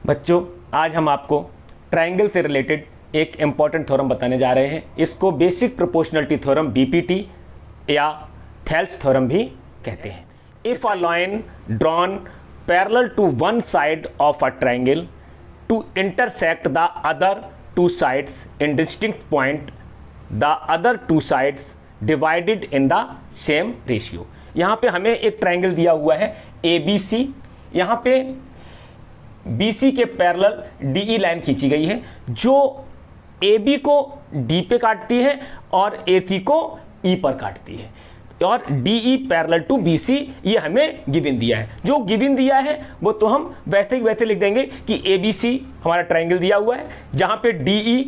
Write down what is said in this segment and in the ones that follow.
बच्चों, आज हम आपको ट्रायंगल से रिलेटेड एक इम्पॉर्टेंट थ्योरम बताने जा रहे हैं। इसको बेसिक प्रोपोर्शनलिटी थ्योरम बीपीटी या थेल्स थ्योरम भी कहते हैं। If a line drawn parallel to one side of a triangle to intersect the other two sides in distinct point, the other two sides divided in the same ratio. यहाँ पे हमें एक triangle दिया हुआ है ABC। यहाँ पे BC के पैरेलल DE लाइन खींची गई है जो AB को D पे काटती है और AC को E पर काटती है, और DE पैरेलल टू BC ये हमें गिवन दिया है। जो गिवन दिया है वो तो हम वैसे ही वैसे लिख देंगे कि ABC हमारा ट्रायंगल दिया हुआ है जहाँ पे DE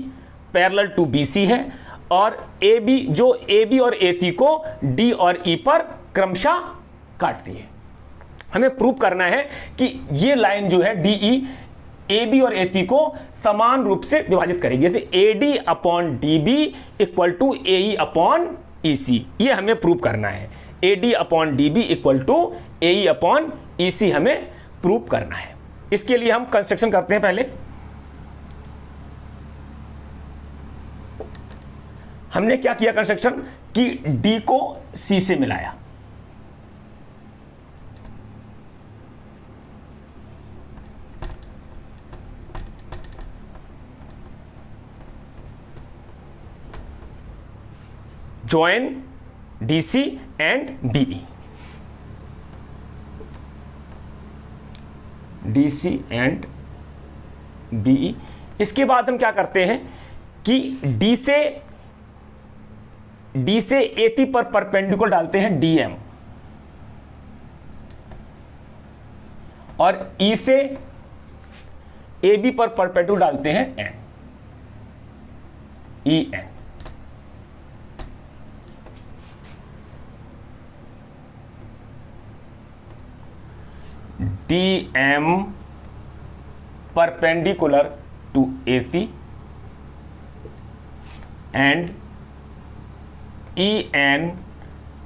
पैरेलल टू BC है और जो AB और AC को D और E पर क्रमशः काटती है। हमें प्रूव करना है कि ये लाइन जो है DE AB और AC को समान रूप से विभाजित करेगी, जैसे AD upon DB equal to AE upon EC। ये हमें प्रूव करना है। AD upon DB equal to AE upon EC हमें प्रूव करना है। इसके लिए हम कंस्ट्रक्शन करते हैं। पहले हमने क्या किया कंस्ट्रक्शन कि D को C से मिलाया, join DC and BE, DC and BE। इसके बाद हम क्या करते हैं कि D से AC पर परपेंडिकुलर डालते हैं DM और E से AB पर परपेंडिकुलर डालते हैं N, EN। DM perpendicular to AC and EN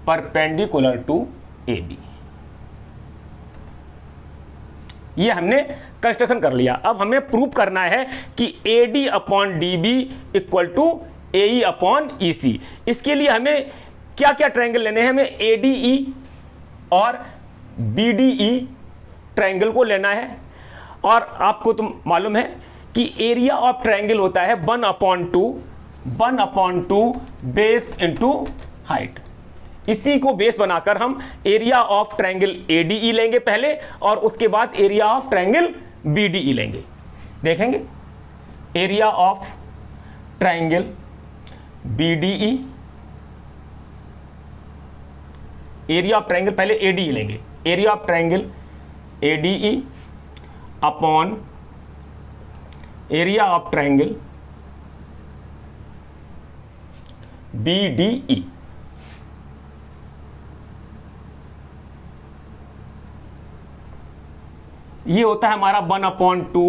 perpendicular to AB। ये हमने कंस्ट्रक्शन कर लिया। अब हमें प्रूव करना है कि AD upon DB equal to AE upon EC। इसके लिए हमें क्या क्या ट्रायंगल लेने हैं? हमें ADE और BDE ट्रायंगल को लेना है। और आपको तो मालूम है कि एरिया ऑफ ट्रायंगल होता है 1/2 बेस इंटू हाइट। इसी को बेस बनाकर हम एरिया ऑफ ट्रायंगल ADE लेंगे पहले और उसके बाद एरिया ऑफ ट्रायंगल BDE लेंगे। देखेंगे area of triangle BDE, area of triangle पहले ADE लेंगे। Area of triangle ADE upon area of triangle BDE। ये होता है हमारा 1/2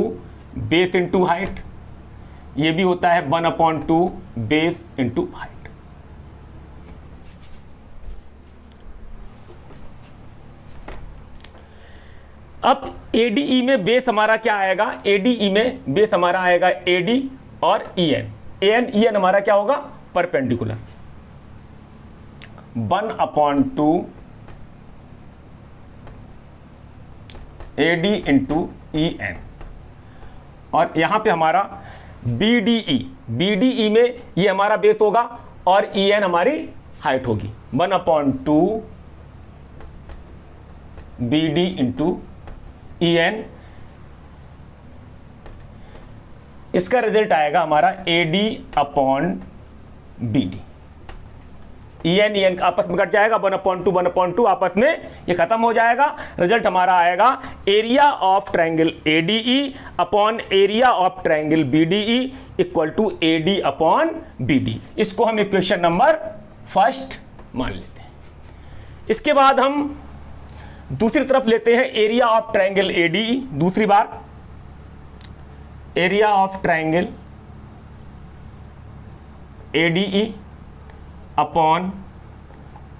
बेस इंटू हाइट। ये भी होता है 1/2 बेस इंटू हाइट। अब ADE में बेस हमारा क्या आएगा? ADE में बेस हमारा आएगा AD और EN हमारा क्या होगा? Perpendicular 1/2 AD into EN। और यहां पे हमारा BDE में ये हमारा बेस होगा और EN हमारी हाइट होगी 1/2 BD इंटू EN। इसका रिजल्ट आएगा हमारा AD अपॉन BD। EN आपस में कट जाएगा, 1/2 आपस में ये खत्म हो जाएगा। रिजल्ट हमारा आएगा area of triangle ADE upon area of triangle BDE equal to AD upon BD। इसको हम इक्वेशन नंबर फर्स्ट मान लेते हैं। इसके बाद हम दूसरी तरफ लेते हैं एरिया ऑफ ट्रायंगल ADE। दूसरी बार area of triangle ADE upon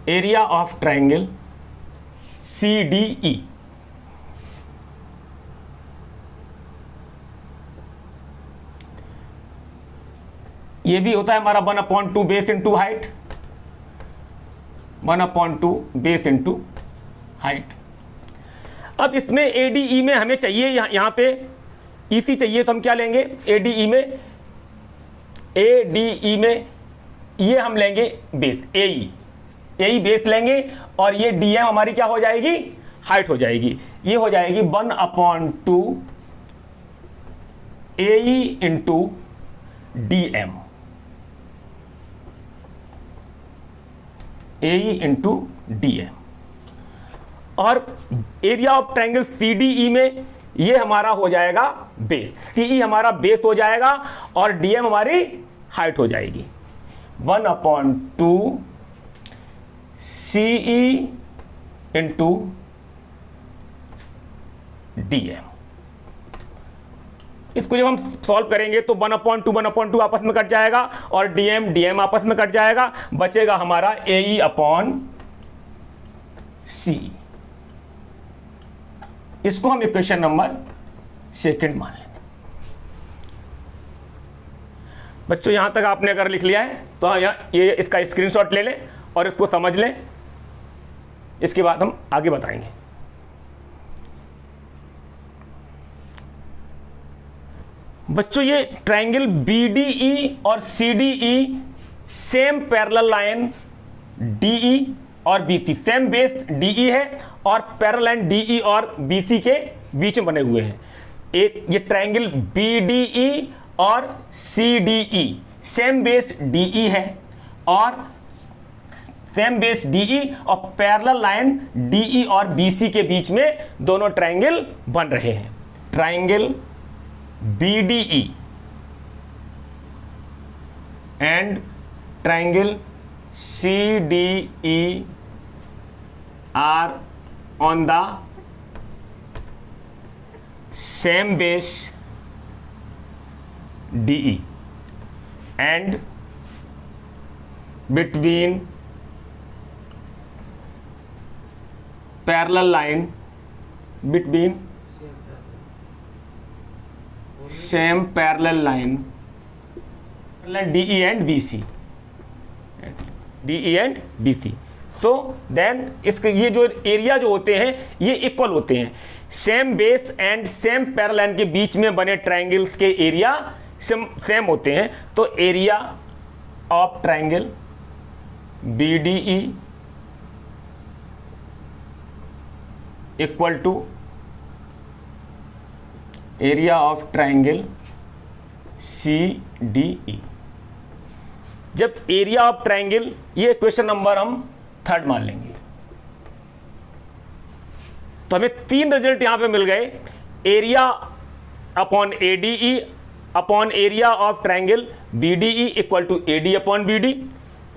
area of triangle CDE। ये भी होता है हमारा 1/2 base into height, 1/2 base into height. अब इसमें ADE में हमें चाहिए यहाँ पे EC चाहिए, तो हम क्या लेंगे ADE में ये हम लेंगे बेस AE बेस लेंगे, और ये DM हमारी क्या हो जाएगी, हाइट हो जाएगी। ये हो जाएगी 1/2 AE into DM, AE into DM। और एरिया ऑफ ट्रायंगल CDE में ये हमारा हो जाएगा बेस, CE हमारा बेस हो जाएगा और DM हमारी हाइट हो जाएगी। 1/2 CE इंटू DM। इसको जब हम सॉल्व करेंगे तो 1/2 आपस में कट जाएगा और DM आपस में कट जाएगा, बचेगा हमारा AE/CE। इसको हम इक्वेशन नंबर 2 मान लेंगे। बच्चों यहां तक आपने अगर लिख लिया है तो ये इसका स्क्रीनशॉट ले लें और इसको समझ लें, इसके बाद हम आगे बताएंगे। बच्चों ये ट्रायंगल BDE और CDE same parallel line DE और BC, सेम बेस DE है और पैरेलल लाइन DE और BC के बीच में बने हुए हैं। एक ये ट्रायंगल BDE और CDE सेम बेस DE है और सेम बेस DE और पैरेलल लाइन DE और BC के बीच में दोनों ट्रायंगल बन रहे हैं। Triangle BDE and triangle CDE are on the same base DE and between parallel line between same parallel line DE and BC, DE and BC। So then इसके ये जो एरिया जो होते हैं ये इक्वल होते हैं। Same base and same parallel line के बीच में बने ट्रायंगल्स के एरिया सेम होते हैं। तो area of triangle BDE equal to area of triangle CDE। जब एरिया ऑफ ट्रायंगल, ये क्वेश्चन नंबर हम 3 मान लेंगे, तो हमें 3 रिजल्ट यहां पे मिल गए। Area upon ADE upon area of triangle BDE equal to AD upon BD,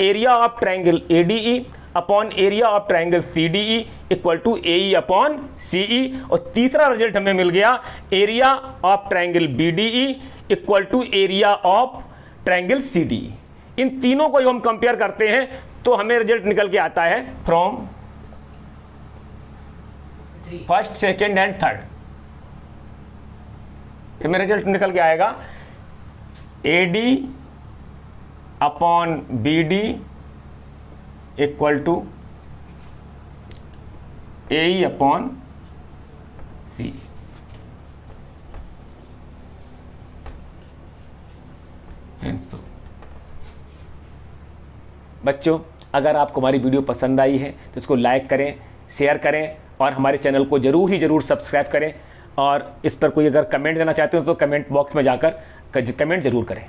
area of triangle ADE upon area of triangle CDE equal to AE upon CE, और तीसरा रिजल्ट हमें मिल गया area of triangle BDE equal to area of triangle CDE। इन तीनों को जब हम कंपेयर करते हैं तो हमें रिजल्ट निकल के आता है from first, second and third. इसमें रिजल्ट निकल के आएगा AD upon BD equal to AE upon C। बच्चों अगर आपको हमारी वीडियो पसंद आई है तो इसको लाइक करें, शेयर करें और हमारे चैनल को ज़रूर सब्सक्राइब करें। और इस पर कोई अगर कमेंट देना चाहते हो तो कमेंट बॉक्स में जाकर कमेंट ज़रूर करें।